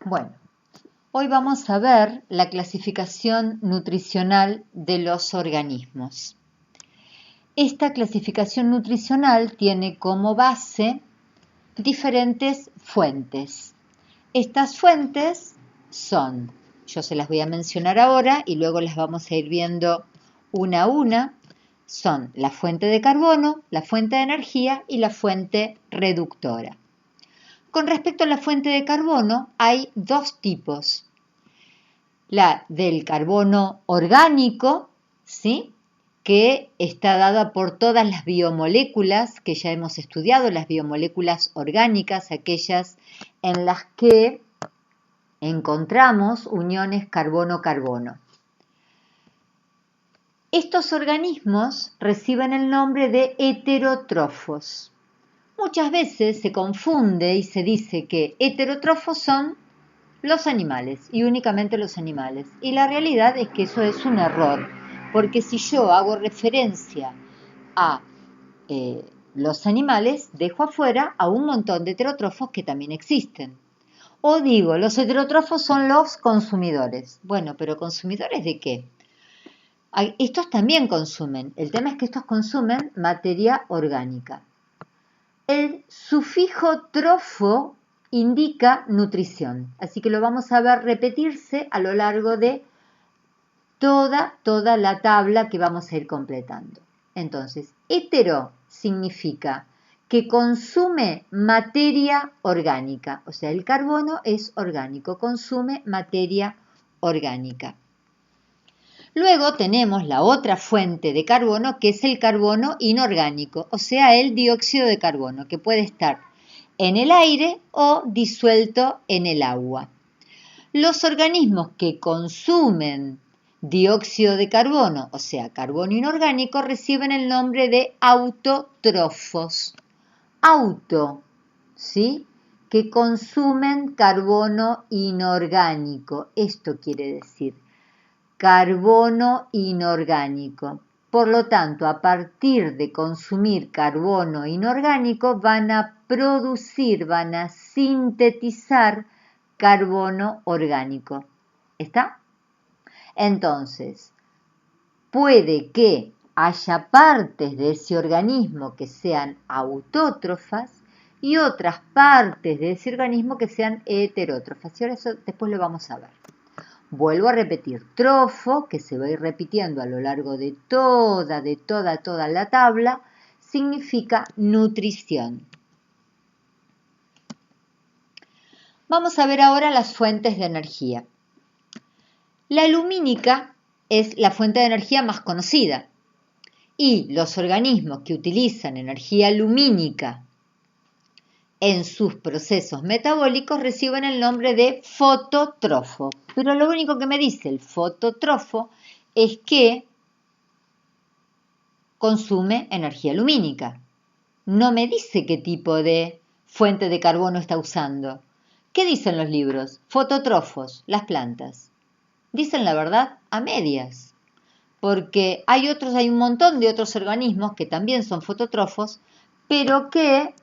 Bueno, hoy vamos a ver la clasificación nutricional de los organismos. Esta clasificación nutricional tiene como base diferentes fuentes. Estas fuentes son, yo se las voy a mencionar ahora y luego las vamos a ir viendo una a una, son la fuente de carbono, la fuente de energía y la fuente reductora. Con respecto a la fuente de carbono, hay dos tipos. La del carbono orgánico, ¿sí?, que está dada por todas las biomoléculas que ya hemos estudiado, las biomoléculas orgánicas, aquellas en las que encontramos uniones carbono-carbono. Estos organismos reciben el nombre de heterótrofos. Muchas veces se confunde y se dice que heterótrofos son los animales y únicamente los animales. Y la realidad es que eso es un error, porque si yo hago referencia a los animales, dejo afuera a un montón de heterótrofos que también existen. O digo, los heterótrofos son los consumidores. Bueno, pero ¿consumidores de qué? Estos también consumen. El tema es que estos consumen materia orgánica. El sufijo trofo indica nutrición, así que lo vamos a ver repetirse a lo largo de toda la tabla que vamos a ir completando. Entonces, hetero significa que consume materia orgánica, o sea, el carbono es orgánico, consume materia orgánica. Luego tenemos la otra fuente de carbono, que es el carbono inorgánico, o sea, el dióxido de carbono, que puede estar en el aire o disuelto en el agua. Los organismos que consumen dióxido de carbono, o sea, carbono inorgánico, reciben el nombre de autótrofos. Auto, ¿sí?, que consumen carbono inorgánico. Esto quiere decir carbono inorgánico. Por lo tanto, a partir de consumir carbono inorgánico, van a producir, van a sintetizar carbono orgánico. ¿Está? Entonces, puede que haya partes de ese organismo que sean autótrofas y otras partes de ese organismo que sean heterótrofas. Y ahora eso después lo vamos a ver. Vuelvo a repetir, trofo, que se va a ir repitiendo a lo largo de toda la tabla, significa nutrición. Vamos a ver ahora las fuentes de energía. La lumínica es la fuente de energía más conocida y los organismos que utilizan energía lumínica en sus procesos metabólicos reciben el nombre de fotótrofo. Pero lo único que me dice el fotótrofo es que consume energía lumínica. No me dice qué tipo de fuente de carbono está usando. ¿Qué dicen los libros? Fotótrofos, las plantas. Dicen la verdad a medias, porque hay un montón de otros organismos que también son fotótrofos, pero que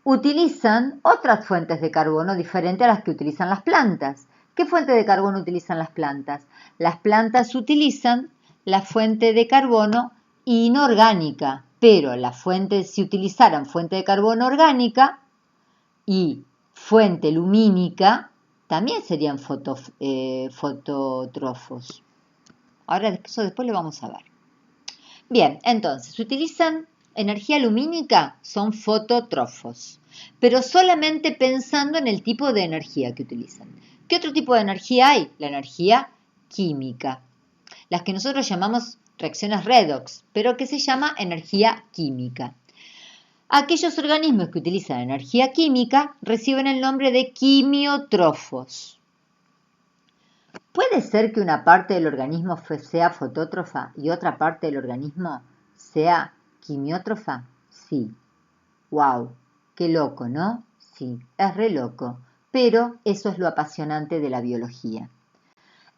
utilizan otras fuentes de carbono diferentes a las que utilizan las plantas. ¿Qué fuente de carbono utilizan las plantas? Las plantas utilizan la fuente de carbono inorgánica, pero si utilizaran fuente de carbono orgánica y fuente lumínica, también serían fotótrofos. Ahora eso después lo vamos a ver. Bien, entonces, utilizan energía lumínica, son fotótrofos, pero solamente pensando en el tipo de energía que utilizan. ¿Qué otro tipo de energía hay? La energía química, las que nosotros llamamos reacciones redox, pero que se llama energía química. Aquellos organismos que utilizan energía química reciben el nombre de quimiótrofos. ¿Puede ser que una parte del organismo sea fotótrofa y otra parte del organismo sea quimiótrofa? Sí. ¡Wow! ¡Qué loco!, ¿no? Sí, es re loco. Pero eso es lo apasionante de la biología.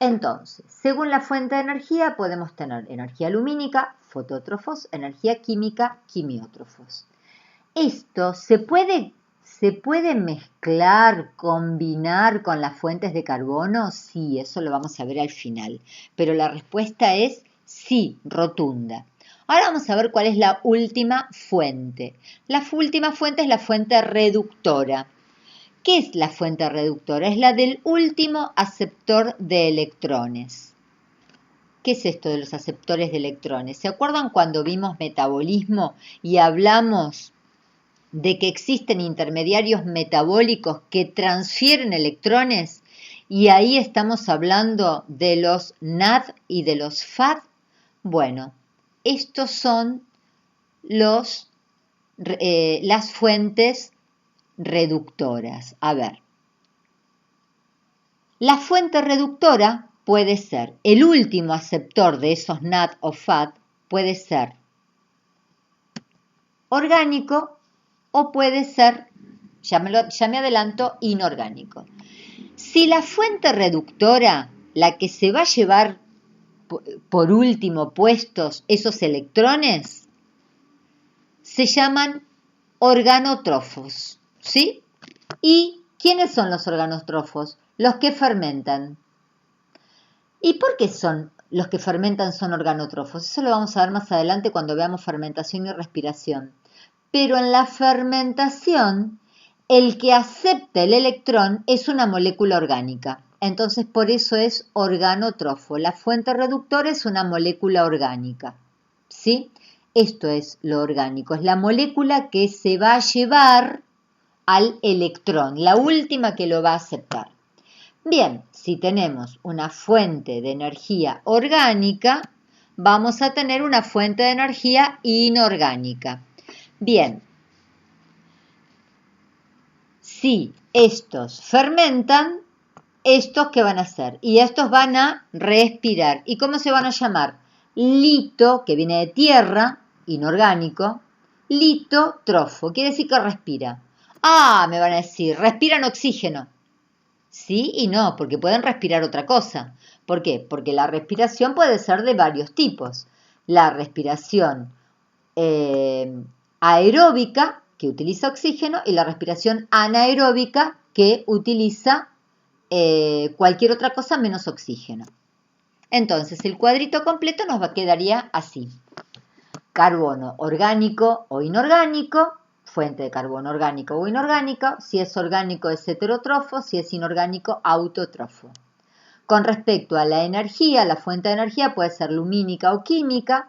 Entonces, según la fuente de energía, podemos tener energía lumínica, fotótrofos, energía química, quimiótrofos. Esto se puede ¿se puede mezclar, combinar con las fuentes de carbono? Sí, eso lo vamos a ver al final. Pero la respuesta es sí, rotunda. Ahora vamos a ver cuál es la última fuente. La última fuente es la fuente reductora. ¿Qué es la fuente reductora? Es la del último aceptor de electrones. ¿Qué es esto de los aceptores de electrones? ¿Se acuerdan cuando vimos metabolismo y hablamos de que existen intermediarios metabólicos que transfieren electrones? Y ahí estamos hablando de los NAD y de los FAD. Bueno, estos son las fuentes reductoras. A ver, la fuente reductora puede ser el último aceptor de esos NAD o FAD, puede ser orgánico o puede ser, ya me adelanto, inorgánico. Si la fuente reductora, la que se va a llevar por último puestos esos electrones, se llaman organótrofos, ¿sí? ¿Y quiénes son los organótrofos? Los que fermentan. ¿Y por qué son los que fermentan son organótrofos? Eso lo vamos a ver más adelante cuando veamos fermentación y respiración. Pero en la fermentación, el que acepta el electrón es una molécula orgánica. Entonces, por eso es organótrofo. La fuente reductora es una molécula orgánica. ¿Sí? Esto es lo orgánico. Es la molécula que se va a llevar al electrón, la última que lo va a aceptar. Bien, si tenemos una fuente de energía orgánica, vamos a tener una fuente de energía inorgánica. Bien, si estos fermentan, ¿estos qué van a hacer? Y estos van a respirar. ¿Y cómo se van a llamar? Lito, que viene de tierra, inorgánico, litótrofo, quiere decir que respira. Ah, me van a decir, respiran oxígeno. Sí y no, porque pueden respirar otra cosa. ¿Por qué? Porque la respiración puede ser de varios tipos. La respiración aeróbica, que utiliza oxígeno, y la respiración anaeróbica, que utiliza cualquier otra cosa menos oxígeno. Entonces, el cuadrito completo nos quedaría así. Carbono orgánico o inorgánico, fuente de carbono orgánico o inorgánico, si es orgánico es heterótrofo, si es inorgánico autótrofo. Con respecto a la energía, la fuente de energía puede ser lumínica o química.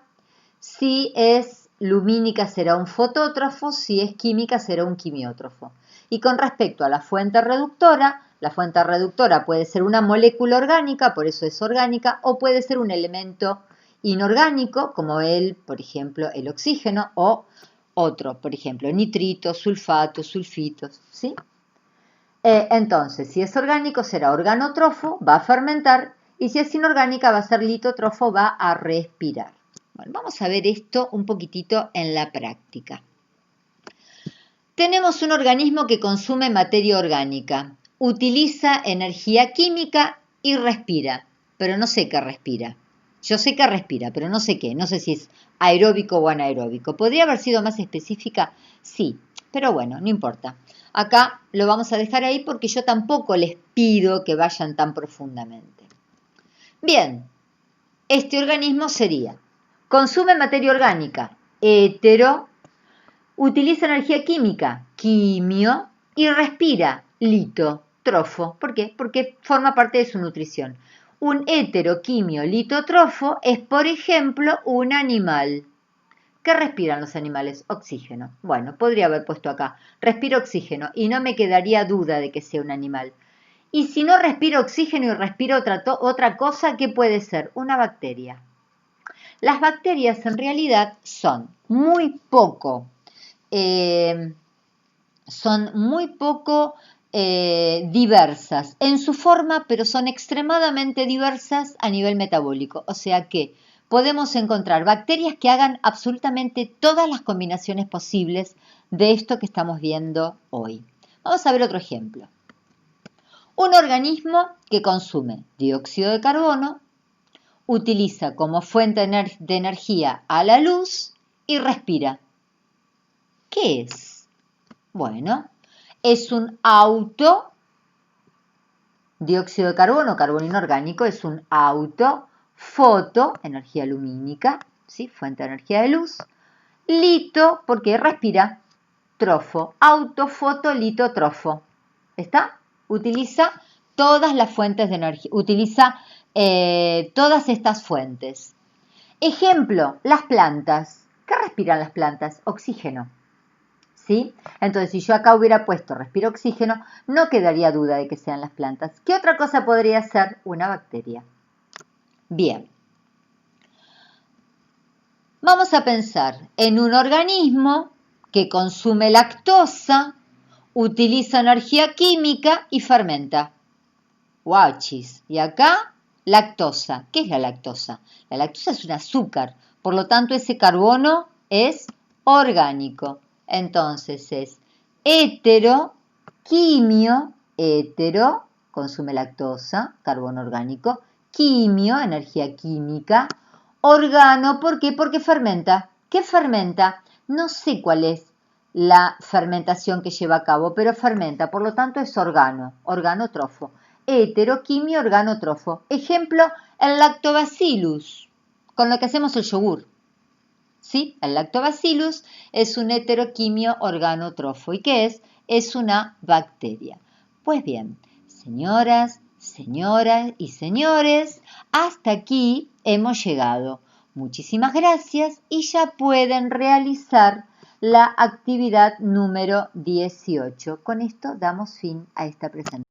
Si es lumínica será un fotótrofo, si es química será un quimiótrofo. Y con respecto a la fuente reductora puede ser una molécula orgánica, por eso es orgánica, o puede ser un elemento inorgánico, como por ejemplo, el oxígeno, o otro, por ejemplo, nitritos, sulfatos, sulfitos, ¿sí? Entonces, si es orgánico será organótrofo, va a fermentar, y si es inorgánica va a ser litótrofo, va a respirar. Bueno, vamos a ver esto un poquitito en la práctica. Tenemos un organismo que consume materia orgánica, utiliza energía química y respira, pero no sé qué respira. Yo sé que respira, pero no sé qué, no sé si es aeróbico o anaeróbico. ¿Podría haber sido más específica? Sí, pero bueno, no importa. Acá lo vamos a dejar ahí porque yo tampoco les pido que vayan tan profundamente. Bien, este organismo sería, consume materia orgánica, hetero, utiliza energía química, quimio, y respira, litótrofo. ¿Por qué? Porque forma parte de su nutrición. Un heteroquimio litótrofo es, por ejemplo, un animal. ¿Qué respiran los animales? Oxígeno. Bueno, podría haber puesto acá, respira oxígeno, y no me quedaría duda de que sea un animal. Y si no respira oxígeno y respira otra cosa, ¿qué puede ser? Una bacteria. Las bacterias en realidad son muy poco diversas en su forma, pero son extremadamente diversas a nivel metabólico. O sea que podemos encontrar bacterias que hagan absolutamente todas las combinaciones posibles de esto que estamos viendo hoy. Vamos a ver otro ejemplo. Un organismo que consume dióxido de carbono, utiliza como fuente de energía a la luz y respira. ¿Qué es? Bueno, es un auto, dióxido de carbono, carbono inorgánico, es un auto, foto, energía lumínica, ¿sí? Fuente de energía de luz, lito, porque respira, trofo, auto, foto, lito, trofo. ¿Está? Utiliza todas las fuentes de energía, utiliza todas estas fuentes. Ejemplo, las plantas. ¿Qué respiran las plantas? Oxígeno. ¿Sí? Entonces, si yo acá hubiera puesto respiro oxígeno, no quedaría duda de que sean las plantas. ¿Qué otra cosa podría ser? Una bacteria. Bien. Vamos a pensar en un organismo que consume lactosa, utiliza energía química y fermenta. Guachis. Y acá, lactosa. ¿Qué es la lactosa? La lactosa es un azúcar, por lo tanto ese carbono es orgánico. Entonces es heteroquimio, hetero, consume lactosa, carbono orgánico, quimio, energía química, organo, ¿por qué? Porque fermenta. ¿Qué fermenta? No sé cuál es la fermentación que lleva a cabo, pero fermenta, por lo tanto es organo, organotrofo. Heteroquimio, organotrofo. Ejemplo, el lactobacillus, con lo que hacemos el yogur. ¿Sí? El lactobacillus es un heteroquimio organotrofo. ¿Y qué es? Es una bacteria. Pues bien, señoras y señores, hasta aquí hemos llegado. Muchísimas gracias y ya pueden realizar la actividad número 18. Con esto damos fin a esta presentación.